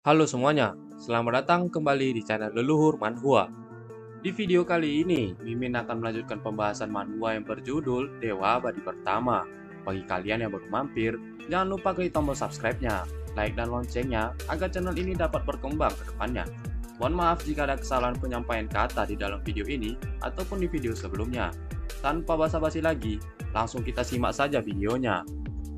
Halo semuanya, selamat datang kembali di channel Leluhur Manhwa. Di video kali ini, Mimin akan melanjutkan pembahasan manhwa yang berjudul Dewa Abadi Pertama. Bagi kalian yang baru mampir, jangan lupa klik tombol subscribe-nya, like dan loncengnya agar channel ini dapat berkembang ke depannya. Mohon maaf jika ada kesalahan penyampaian kata di dalam video ini ataupun di video sebelumnya. Tanpa basa-basi lagi, langsung kita simak saja videonya.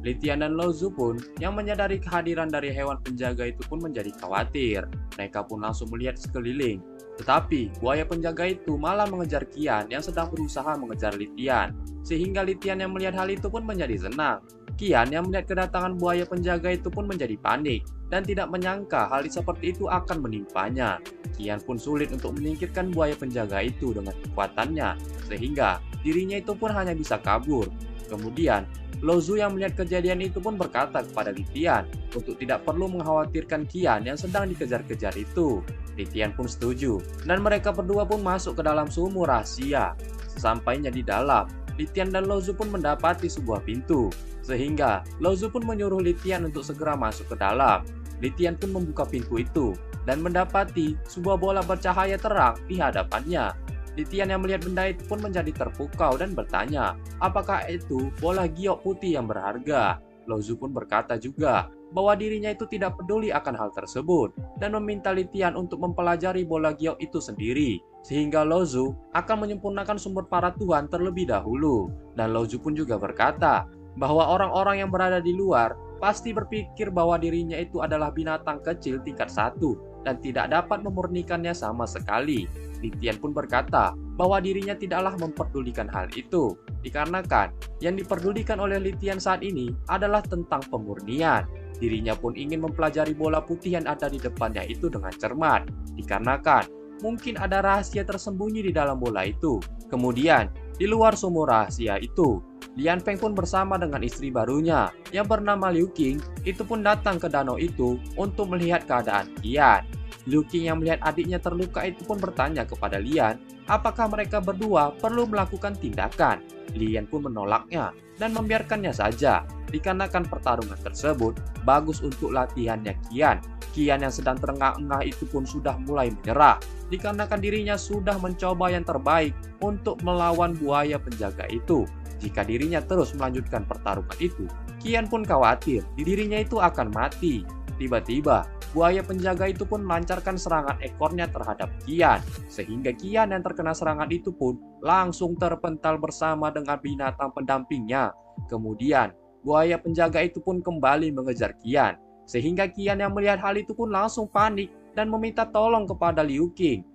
Litian dan Lozu pun yang menyadari kehadiran dari hewan penjaga itu pun menjadi khawatir. Mereka pun langsung melihat sekeliling. Tetapi buaya penjaga itu malah mengejar Qian yang sedang berusaha mengejar Litian. Sehingga Litian yang melihat hal itu pun menjadi senang. Qian yang melihat kedatangan buaya penjaga itu pun menjadi panik dan tidak menyangka hal seperti itu akan menimpanya. Qian pun sulit untuk menyingkirkan buaya penjaga itu dengan kekuatannya, sehingga dirinya itu pun hanya bisa kabur. Kemudian Lozu yang melihat kejadian itu pun berkata kepada Litian untuk tidak perlu mengkhawatirkan Qian yang sedang dikejar-kejar itu. Litian pun setuju, dan mereka berdua pun masuk ke dalam sumur rahasia. Sesampainya di dalam, Litian dan Lozu pun mendapati sebuah pintu, sehingga Lozu pun menyuruh Litian untuk segera masuk ke dalam. Litian pun membuka pintu itu, dan mendapati sebuah bola bercahaya terang di hadapannya. Litian yang melihat benda itu pun menjadi terpukau dan bertanya, apakah itu bola giok putih yang berharga? Lozu pun berkata juga bahwa dirinya itu tidak peduli akan hal tersebut dan meminta Litian untuk mempelajari bola giok itu sendiri, sehingga Lozu akan menyempurnakan sumber para Tuhan terlebih dahulu. Dan Lozu pun juga berkata bahwa orang-orang yang berada di luar pasti berpikir bahwa dirinya itu adalah binatang kecil tingkat 1 dan tidak dapat memurnikannya sama sekali. Litian pun berkata bahwa dirinya tidaklah memperdulikan hal itu, dikarenakan yang diperdulikan oleh Litian saat ini adalah tentang pemurnian. Dirinya pun ingin mempelajari bola putih yang ada di depannya itu dengan cermat, dikarenakan mungkin ada rahasia tersembunyi di dalam bola itu. Kemudian, di luar sumur rahasia itu, Lian Feng pun bersama dengan istri barunya yang bernama Liu Qing itu pun datang ke danau itu untuk melihat keadaan Qian. Liu Qing yang melihat adiknya terluka itu pun bertanya kepada Lian apakah mereka berdua perlu melakukan tindakan. Lian pun menolaknya dan membiarkannya saja, dikarenakan pertarungan tersebut bagus untuk latihannya Qian. Qian yang sedang terengah-engah itu pun sudah mulai menyerah, dikarenakan dirinya sudah mencoba yang terbaik untuk melawan buaya penjaga itu. Jika dirinya terus melanjutkan pertarungan itu, Qian pun khawatir dirinya itu akan mati. Tiba-tiba, buaya penjaga itu pun melancarkan serangan ekornya terhadap Qian, sehingga Qian yang terkena serangan itu pun langsung terpental bersama dengan binatang pendampingnya. Kemudian, buaya penjaga itu pun kembali mengejar Qian, sehingga Qian yang melihat hal itu pun langsung panik dan meminta tolong kepada Liu Qing.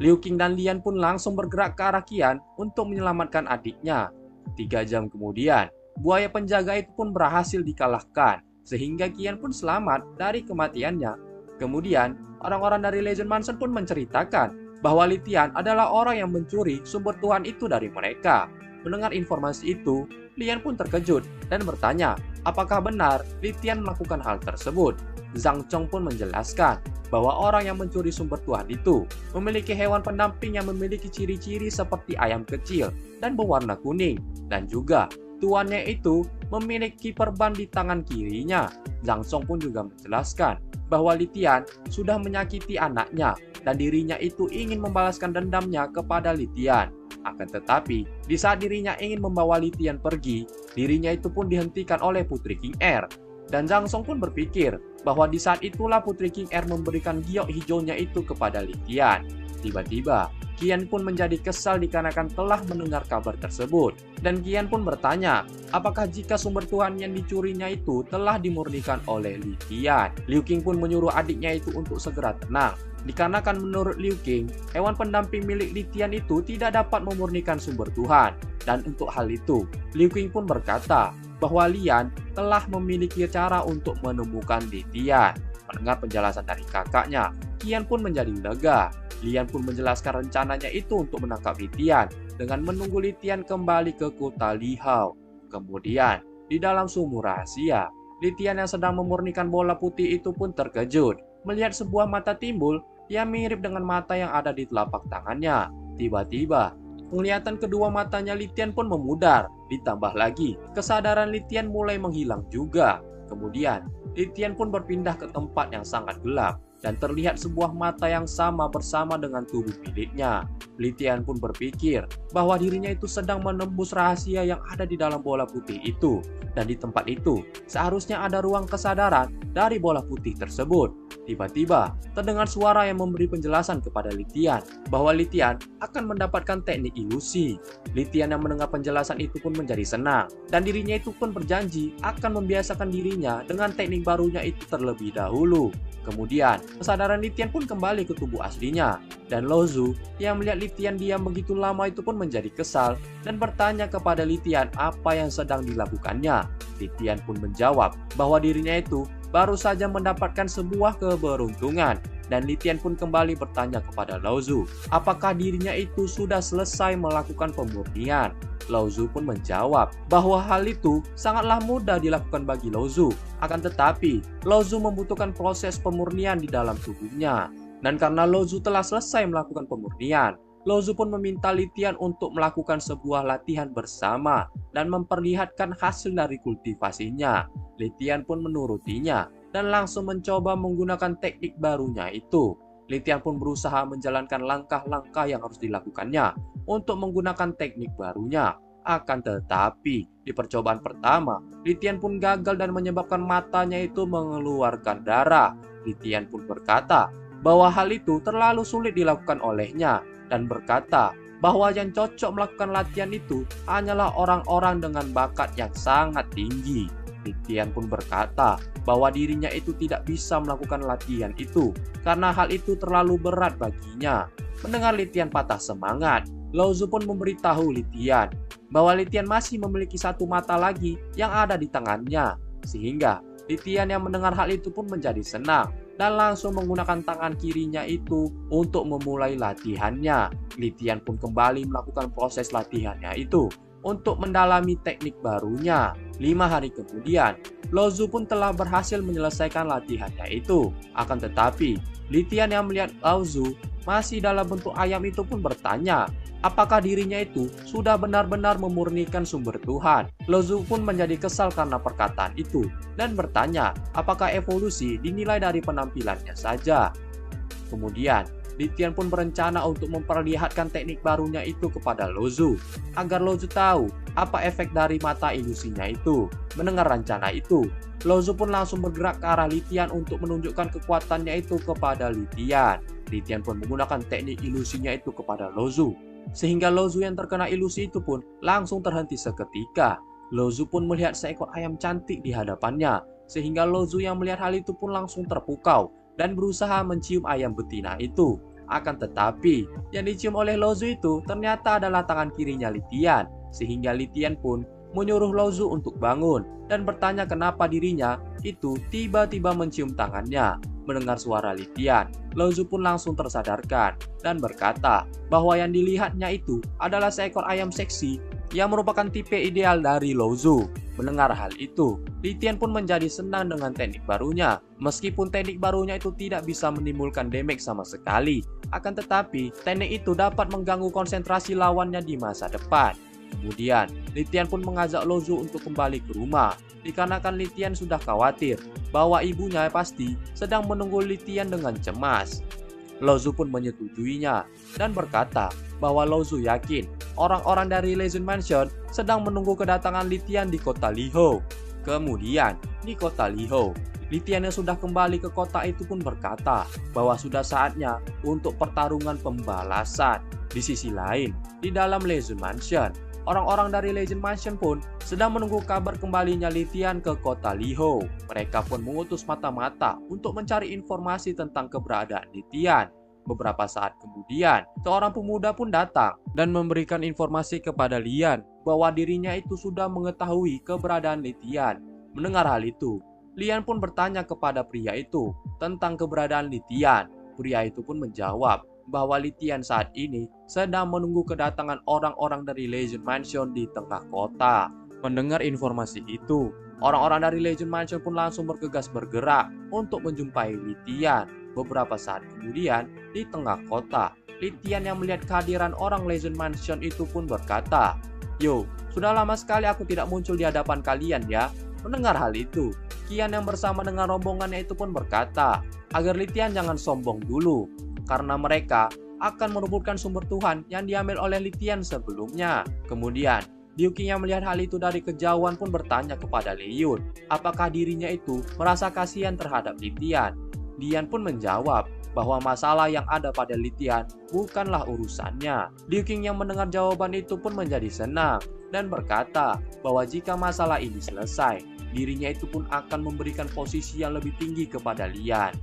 Liu Qing dan Lian pun langsung bergerak ke arah Qian untuk menyelamatkan adiknya. 3 jam kemudian, buaya penjaga itu pun berhasil dikalahkan, sehingga Qian pun selamat dari kematiannya. Kemudian, orang-orang dari Legend Mansion pun menceritakan bahwa Litian adalah orang yang mencuri sumber Tuhan itu dari mereka. Mendengar informasi itu, Lian pun terkejut dan bertanya, apakah benar Litian melakukan hal tersebut? Zhang Chong pun menjelaskan bahwa orang yang mencuri sumber Tuhan itu memiliki hewan pendamping yang memiliki ciri-ciri seperti ayam kecil dan berwarna kuning, dan juga tuannya itu memiliki perban di tangan kirinya. Zhang Song pun juga menjelaskan bahwa Litian sudah menyakiti anaknya dan dirinya itu ingin membalaskan dendamnya kepada Litian. Akan tetapi, di saat dirinya ingin membawa Litian pergi, dirinya itu pun dihentikan oleh Putri King Er. Dan Zhang Song pun berpikir bahwa di saat itulah Putri King Er memberikan giok hijaunya itu kepada Litian. Tiba-tiba, Qian pun menjadi kesal dikarenakan telah mendengar kabar tersebut. Dan Qian pun bertanya, apakah jika sumber Tuhan yang dicurinya itu telah dimurnikan oleh Litian? Liu Qing pun menyuruh adiknya itu untuk segera tenang, dikarenakan menurut Liu Qing, hewan pendamping milik Litian itu tidak dapat memurnikan sumber Tuhan. Dan untuk hal itu, Liu Qing pun berkata bahwa Lian telah memiliki cara untuk menemukan Litian. Mendengar penjelasan dari kakaknya, Qian pun menjadi lega. Lian pun menjelaskan rencananya itu untuk menangkap Litian dengan menunggu Litian kembali ke kota Lihao. Kemudian, di dalam sumur rahasia, Litian yang sedang memurnikan bola putih itu pun terkejut melihat sebuah mata timbul yang mirip dengan mata yang ada di telapak tangannya. Tiba-tiba, penglihatan kedua matanya Litian pun memudar. Ditambah lagi, kesadaran Litian mulai menghilang juga. Kemudian, Litian pun berpindah ke tempat yang sangat gelap. dan terlihat sebuah mata yang sama bersama dengan tubuh miliknya. Litian pun berpikir bahwa dirinya itu sedang menembus rahasia yang ada di dalam bola putih itu, dan di tempat itu seharusnya ada ruang kesadaran dari bola putih tersebut. Tiba-tiba terdengar suara yang memberi penjelasan kepada Litian bahwa Litian akan mendapatkan teknik ilusi. Litian yang mendengar penjelasan itu pun menjadi senang, dan dirinya itu pun berjanji akan membiasakan dirinya dengan teknik barunya itu terlebih dahulu. Kemudian, kesadaran Litian pun kembali ke tubuh aslinya, dan Lao Zu yang melihat Litian diam begitu lama itu pun menjadi kesal dan bertanya kepada Litian apa yang sedang dilakukannya. Litian pun menjawab bahwa dirinya itu baru saja mendapatkan sebuah keberuntungan, dan Litian pun kembali bertanya kepada Lao Zu apakah dirinya itu sudah selesai melakukan pemurnian. Lao Zu pun menjawab bahwa hal itu sangatlah mudah dilakukan bagi Lao Zu, akan tetapi Lao Zu membutuhkan proses pemurnian di dalam tubuhnya. Dan karena Lao Zu telah selesai melakukan pemurnian, Lao Zu pun meminta Litian untuk melakukan sebuah latihan bersama dan memperlihatkan hasil dari kultivasinya. Litian pun menurutinya dan langsung mencoba menggunakan teknik barunya itu. Litian pun berusaha menjalankan langkah-langkah yang harus dilakukannya untuk menggunakan teknik barunya. Akan tetapi, di percobaan pertama, Litian pun gagal dan menyebabkan matanya itu mengeluarkan darah. Litian pun berkata bahwa hal itu terlalu sulit dilakukan olehnya dan berkata bahwa yang cocok melakukan latihan itu hanyalah orang-orang dengan bakat yang sangat tinggi. Litian pun berkata bahwa dirinya itu tidak bisa melakukan latihan itu karena hal itu terlalu berat baginya. Mendengar Litian patah semangat, Lao Zu pun memberitahu Litian bahwa Litian masih memiliki satu mata lagi yang ada di tangannya, sehingga Litian yang mendengar hal itu pun menjadi senang dan langsung menggunakan tangan kirinya itu untuk memulai latihannya. Litian pun kembali melakukan proses latihannya itu untuk mendalami teknik barunya. 5 hari kemudian, Lao Zu pun telah berhasil menyelesaikan latihannya itu. Akan tetapi, Litian yang melihat Lao Zu masih dalam bentuk ayam itu pun bertanya apakah dirinya itu sudah benar-benar memurnikan sumber Tuhan. Lao Zu pun menjadi kesal karena perkataan itu dan bertanya apakah evolusi dinilai dari penampilannya saja. Kemudian, Litian pun berencana untuk memperlihatkan teknik barunya itu kepada Lao Zu agar Lao Zu tahu apa efek dari mata ilusinya itu. Mendengar rencana itu, Lao Zu pun langsung bergerak ke arah Litian untuk menunjukkan kekuatannya itu kepada Litian. Litian pun menggunakan teknik ilusinya itu kepada Lao Zu, sehingga Lao Zu yang terkena ilusi itu pun langsung terhenti seketika. Lao Zu pun melihat seekor ayam cantik di hadapannya, sehingga Lao Zu yang melihat hal itu pun langsung terpukau dan berusaha mencium ayam betina itu. Akan tetapi, yang dicium oleh Lao Zu itu ternyata adalah tangan kirinya Litian, sehingga Litian pun menyuruh Lao Zu untuk bangun dan bertanya kenapa dirinya itu tiba-tiba mencium tangannya. Mendengar suara Litian, Lao Zu pun langsung tersadarkan dan berkata bahwa yang dilihatnya itu adalah seekor ayam seksi yang merupakan tipe ideal dari Lao Zu. Mendengar hal itu, Litian pun menjadi senang dengan teknik barunya. Meskipun teknik barunya itu tidak bisa menimbulkan damage sama sekali, akan tetapi teknik itu dapat mengganggu konsentrasi lawannya di masa depan. Kemudian, Litian pun mengajak Lao Zu untuk kembali ke rumah, dikarenakan Litian sudah khawatir bahwa ibunya pasti sedang menunggu Litian dengan cemas. Lao Zu pun menyetujuinya dan berkata bahwa Lao Zu yakin orang-orang dari Legend Mansion sedang menunggu kedatangan Litian di kota Lihou. Kemudian, di kota Lihou, Litian yang sudah kembali ke kota itu pun berkata bahwa sudah saatnya untuk pertarungan pembalasan. Di sisi lain, di dalam Legend Mansion, orang-orang dari Legend Mansion pun sedang menunggu kabar kembalinya Litian ke kota Lihou. Mereka pun mengutus mata-mata untuk mencari informasi tentang keberadaan Litian. Beberapa saat kemudian, seorang pemuda pun datang dan memberikan informasi kepada Lian bahwa dirinya itu sudah mengetahui keberadaan Litian. Mendengar hal itu, Lian pun bertanya kepada pria itu tentang keberadaan Litian. Pria itu pun menjawab bahwa Litian saat ini sedang menunggu kedatangan orang-orang dari Legend Mansion di tengah kota. Mendengar informasi itu, orang-orang dari Legend Mansion pun langsung bergegas bergerak untuk menjumpai Litian. Beberapa saat kemudian, di tengah kota, Litian yang melihat kehadiran orang Legend Mansion itu pun berkata, "Yo, sudah lama sekali aku tidak muncul di hadapan kalian ya." Mendengar hal itu, Qian yang bersama dengan rombongannya itu pun berkata agar Li Tian jangan sombong dulu, karena mereka akan merebutkan sumber Tuhan yang diambil oleh Li Tian sebelumnya. Kemudian Liu Qing yang melihat hal itu dari kejauhan pun bertanya kepada Lei Yun, apakah dirinya itu merasa kasihan terhadap Li Tian. Dian pun menjawab bahwa masalah yang ada pada Li Tian bukanlah urusannya. Liu Qing yang mendengar jawaban itu pun menjadi senang dan berkata bahwa jika masalah ini selesai, dirinya itu pun akan memberikan posisi yang lebih tinggi kepada Lian.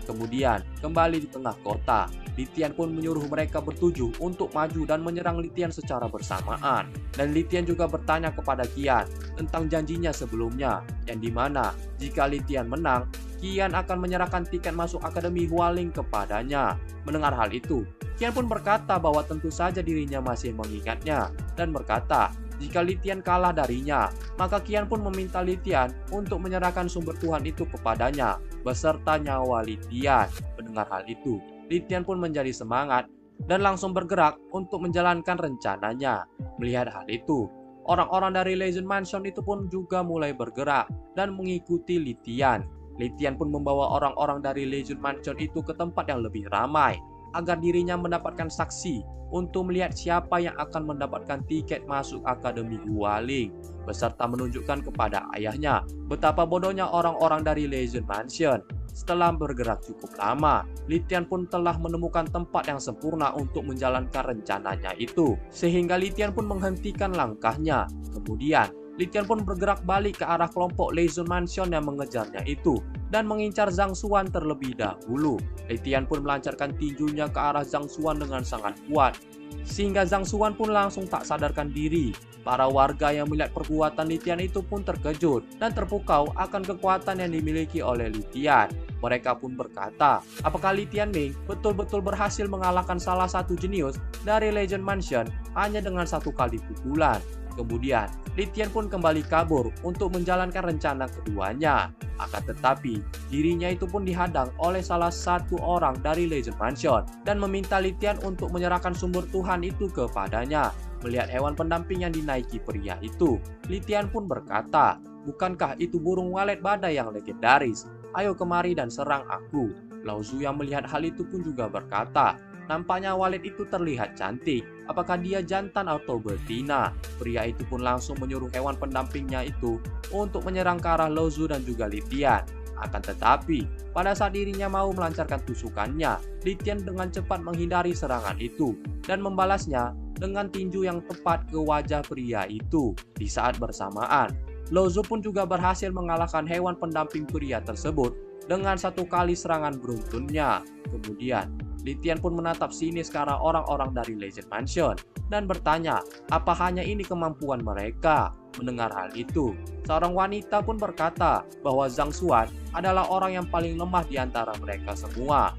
Kemudian, kembali di tengah kota, Li Tian pun menyuruh mereka bertujuh untuk maju dan menyerang Li Tian secara bersamaan. Dan Li Tian juga bertanya kepada Qian tentang janjinya sebelumnya, yang dimana jika Li Tian menang, Qian akan menyerahkan tiket masuk Akademi Hualing kepadanya. Mendengar hal itu, Qian pun berkata bahwa tentu saja dirinya masih mengingatnya, dan berkata jika Li Tian kalah darinya, maka Qian pun meminta Li Tian untuk menyerahkan sumber Tuhan itu kepadanya, beserta nyawa Li Tian. Mendengar hal itu, Li Tian pun menjadi semangat dan langsung bergerak untuk menjalankan rencananya. Melihat hal itu, orang-orang dari Legend Mansion itu pun juga mulai bergerak dan mengikuti Li Tian. Li Tian pun membawa orang-orang dari Legend Mansion itu ke tempat yang lebih ramai, agar dirinya mendapatkan saksi untuk melihat siapa yang akan mendapatkan tiket masuk Akademi Hualing, beserta menunjukkan kepada ayahnya betapa bodohnya orang-orang dari Legend Mansion. Setelah bergerak cukup lama, Li Tian pun telah menemukan tempat yang sempurna untuk menjalankan rencananya itu, sehingga Li Tian pun menghentikan langkahnya. Kemudian, Li Tian pun bergerak balik ke arah kelompok Legend Mansion yang mengejarnya itu dan mengincar Zhang Xuan terlebih dahulu. Li Tian pun melancarkan tinjunya ke arah Zhang Xuan dengan sangat kuat, sehingga Zhang Xuan pun langsung tak sadarkan diri. Para warga yang melihat perbuatan Li Tian itu pun terkejut dan terpukau akan kekuatan yang dimiliki oleh Li Tian. Mereka pun berkata, apakah Li Tianming betul-betul berhasil mengalahkan salah satu jenius dari Legend Mansion hanya dengan satu kali pukulan. Kemudian, Li Tian pun kembali kabur untuk menjalankan rencana keduanya. Akan tetapi, dirinya itu pun dihadang oleh salah satu orang dari Legend Mansion dan meminta Li Tian untuk menyerahkan sumber Tuhan itu kepadanya. Melihat hewan pendamping yang dinaiki pria itu, Li Tian pun berkata, bukankah itu burung walet badai yang legendaris? Ayo kemari dan serang aku. Lao Zu yang melihat hal itu pun juga berkata, nampaknya walet itu terlihat cantik. Apakah dia jantan atau betina? Pria itu pun langsung menyuruh hewan pendampingnya itu untuk menyerang ke arah Lao Zu dan juga Li Tian. Akan tetapi, pada saat dirinya mau melancarkan tusukannya, Li Tian dengan cepat menghindari serangan itu dan membalasnya dengan tinju yang tepat ke wajah pria itu. Di saat bersamaan, Lao Zu pun juga berhasil mengalahkan hewan pendamping pria tersebut dengan satu kali serangan beruntunnya. Kemudian, Li Tian pun menatap sinis ke arah orang-orang dari Legend Mansion dan bertanya, apa hanya ini kemampuan mereka? Mendengar hal itu, seorang wanita pun berkata bahwa Zhang Xuan adalah orang yang paling lemah di antara mereka semua.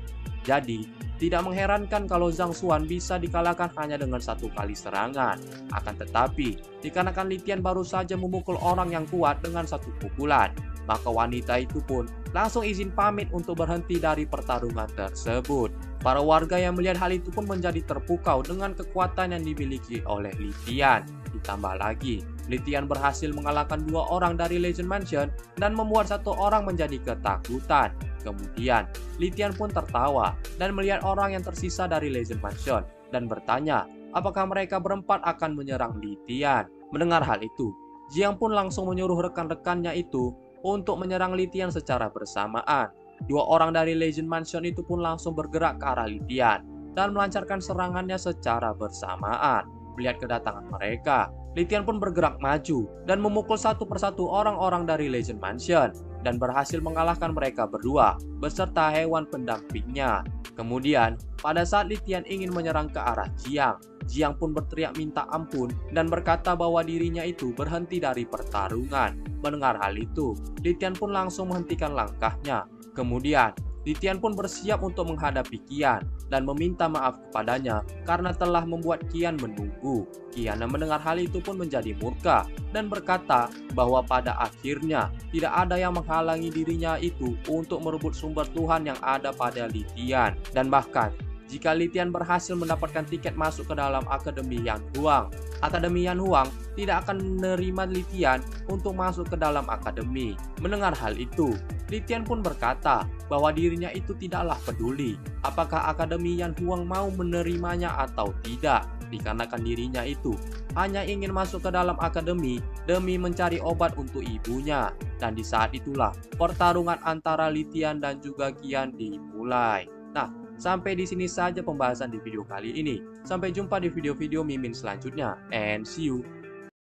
Jadi, tidak mengherankan kalau Zhang Xuan bisa dikalahkan hanya dengan satu kali serangan. Akan tetapi, dikarenakan Li Tian baru saja memukul orang yang kuat dengan satu pukulan, maka wanita itu pun langsung izin pamit untuk berhenti dari pertarungan tersebut. Para warga yang melihat hal itu pun menjadi terpukau dengan kekuatan yang dimiliki oleh Li Tian. Ditambah lagi, Li Tian berhasil mengalahkan dua orang dari Legend Mansion dan membuat satu orang menjadi ketakutan. Kemudian, Li Tian pun tertawa dan melihat orang yang tersisa dari Legend Mansion dan bertanya, apakah mereka berempat akan menyerang Li Tian. Mendengar hal itu, Jiang pun langsung menyuruh rekan-rekannya itu untuk menyerang Li Tian secara bersamaan. Dua orang dari Legend Mansion itu pun langsung bergerak ke arah Li Tian dan melancarkan serangannya secara bersamaan. Melihat kedatangan mereka, Li Tian pun bergerak maju dan memukul satu persatu orang-orang dari Legend Mansion dan berhasil mengalahkan mereka berdua beserta hewan pendampingnya. Kemudian, pada saat Li Tian ingin menyerang ke arah Jiang, Jiang pun berteriak minta ampun dan berkata bahwa dirinya itu berhenti dari pertarungan. Mendengar hal itu, Li Tian pun langsung menghentikan langkahnya. Kemudian, Li Tian pun bersiap untuk menghadapi Qian dan meminta maaf kepadanya karena telah membuat Qian menunggu. Qian yang mendengar hal itu pun menjadi murka dan berkata bahwa pada akhirnya tidak ada yang menghalangi dirinya itu untuk merebut sumber Tuhan yang ada pada Li Tian. Dan bahkan jika Litian berhasil mendapatkan tiket masuk ke dalam Akademi Yan Huang. Akademi Yan Huang tidak akan menerima Litian untuk masuk ke dalam akademi. Mendengar hal itu, Litian pun berkata bahwa dirinya itu tidaklah peduli apakah Akademi Yan Huang mau menerimanya atau tidak, dikarenakan dirinya itu hanya ingin masuk ke dalam akademi demi mencari obat untuk ibunya. Dan di saat itulah pertarungan antara Litian dan juga Qian dimulai. Nah, sampai di sini saja pembahasan di video kali ini. Sampai jumpa di video-video Mimin selanjutnya, and see you.